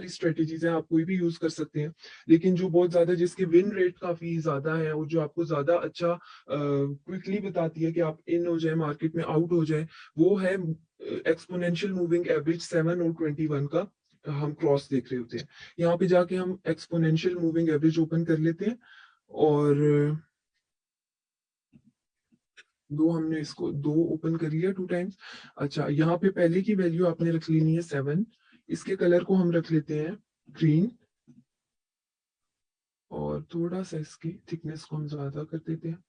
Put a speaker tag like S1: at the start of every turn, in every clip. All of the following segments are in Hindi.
S1: स्ट्रेटेजीज हैं, आप कोई भी यूज कर सकते हैं। लेकिन जो बहुत ज्यादा जिसके विन रेट काफी ज्यादा है और जो आपको ज्यादा अच्छा क्विकली बताती है कि आप इन हो जाए मार्केट में आउट हो जाए, वो है एक्सपोनेंशियल मूविंग एवरेज 7 और 21 का हम क्रॉस देख रहे होते हैं। यहाँ पे जाके हम एक्सपोनेंशियल मूविंग एवरेज ओपन कर लेते हैं और दो हमने इसको दो ओपन कर लिया 2 टाइम्स। अच्छा, यहाँ पे पहले की वैल्यू आपने रख लेनी है 7। इसके कलर को हम रख लेते हैं ग्रीन और थोड़ा सा इसकी थिकनेस को हम ज्यादा कर देते हैं।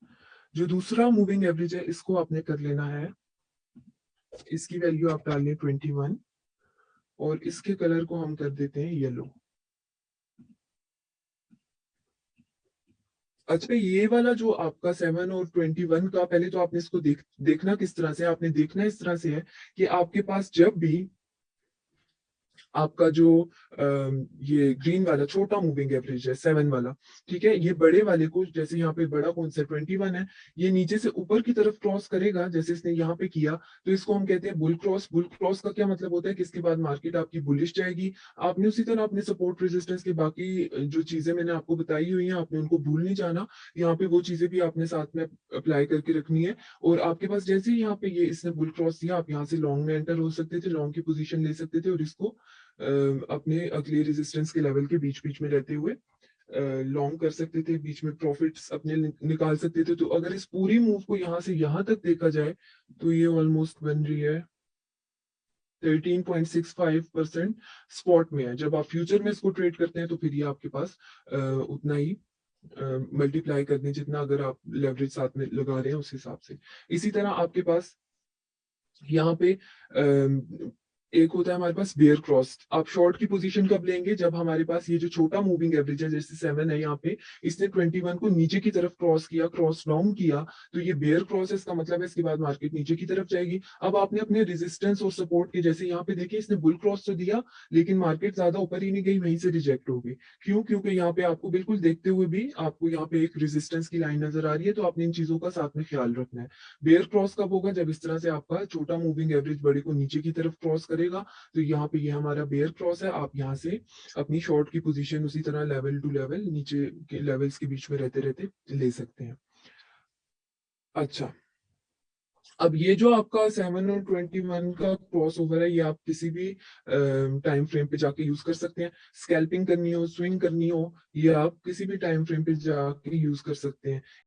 S1: जो दूसरा मूविंग एवरेज है इसको आपने कर लेना है, इसकी वैल्यू आप डाल लें 21 और इसके कलर को हम कर देते हैं येलो। अच्छा, ये वाला जो आपका 7 और 21 का, पहले तो आपने इसको देखना किस तरह से, आपने देखना इस तरह से है कि आपके पास जब भी आपका जो ये ग्रीन वाला छोटा मूविंग एवरेज है 7 वाला, ठीक है, ये बड़े वाले को, जैसे यहाँ पे बड़ा कौन सा 21 है, ये नीचे से ऊपर की तरफ क्रॉस करेगा जैसे इसने यहाँ पे किया, तो इसको हम कहते हैं बुल क्रॉस। बुल क्रॉस का क्या मतलब होता है कि इसके बाद मार्केट आपकी बुलिश जाएगी। आपने उसी तरह अपने सपोर्ट रेजिस्टेंस के बाकी जो चीजें मैंने आपको बताई हुई हैं, आपने उनको भूल नहीं जाना। यहाँ पे वो चीजें भी आपने साथ में अप्लाई करके रखनी है। और आपके पास जैसे ही यहाँ पे ये इसने बुल क्रॉस दिया, आप यहाँ से लॉन्ग में एंटर हो सकते थे, लॉन्ग की पोजीशन ले सकते थे और इसको अपने अगले रेजिस्टेंस के लेवल के बीच बीच में रहते हुए लॉन्ग कर सकते थे, बीच में प्रॉफिट्स अपने निकाल सकते थे। तो अगर इस पूरी मूव को यहाँ से यहाँ तक देखा जाए तो ये ऑलमोस्ट बन रही है 13.65% स्पॉट में है। जब आप फ्यूचर में इसको ट्रेड करते हैं तो फिर ये आपके पास उतना ही मल्टीप्लाई करने जितना अगर आप लेवरेज साथ में लगा रहे हैं उस हिसाब से। इसी तरह आपके पास यहाँ पे एक होता है हमारे पास बेयर क्रॉस। आप शॉर्ट की पोजीशन कब लेंगे, जब हमारे पास ये जो छोटा मूविंग एवरेज है जैसे 7 है, यहाँ पे इसने 21 को नीचे की तरफ क्रॉस किया, क्रॉस डाउन किया, तो ये बेयर क्रॉस है। इसका मतलब है इसके बाद मार्केट नीचे की तरफ जाएगी। अब आपने अपने रेजिस्टेंस और सपोर्ट के, जैसे यहाँ पे देखिए इसने बुल क्रॉस तो दिया लेकिन मार्केट ज्यादा ऊपर ही नहीं गई, वहीं से रिजेक्ट हो गई। क्यों? क्योंकि यहाँ पे आपको बिल्कुल देखते हुए भी आपको यहाँ पे एक रेजिस्टेंस की लाइन नजर आ रही है, तो आपने इन चीजों का साथ में ख्याल रखना है। बेयर क्रॉस कब होगा, जब इस तरह से आपका छोटा मूविंग एवरेज बड़े को नीचे की तरफ क्रॉस करेगा। तो यहाँ पे ये हमारा बेयर क्रॉस है। आप यहाँ से अपनी शॉर्ट की पोजीशन उसी तरह लेवल टू लेवल नीचे के लेवल्स के बीच में रहते रहते ले सकते हैं। अच्छा, अब ये जो आपका 7 और 21 का क्रॉस ओवर है, ये आप किसी भी टाइम फ्रेम पे जाके यूज कर सकते हैं। स्कैल्पिंग करनी हो, स्विंग करनी हो, ये आप किसी भी टाइम फ्रेम पे जाके यूज कर सकते हैं।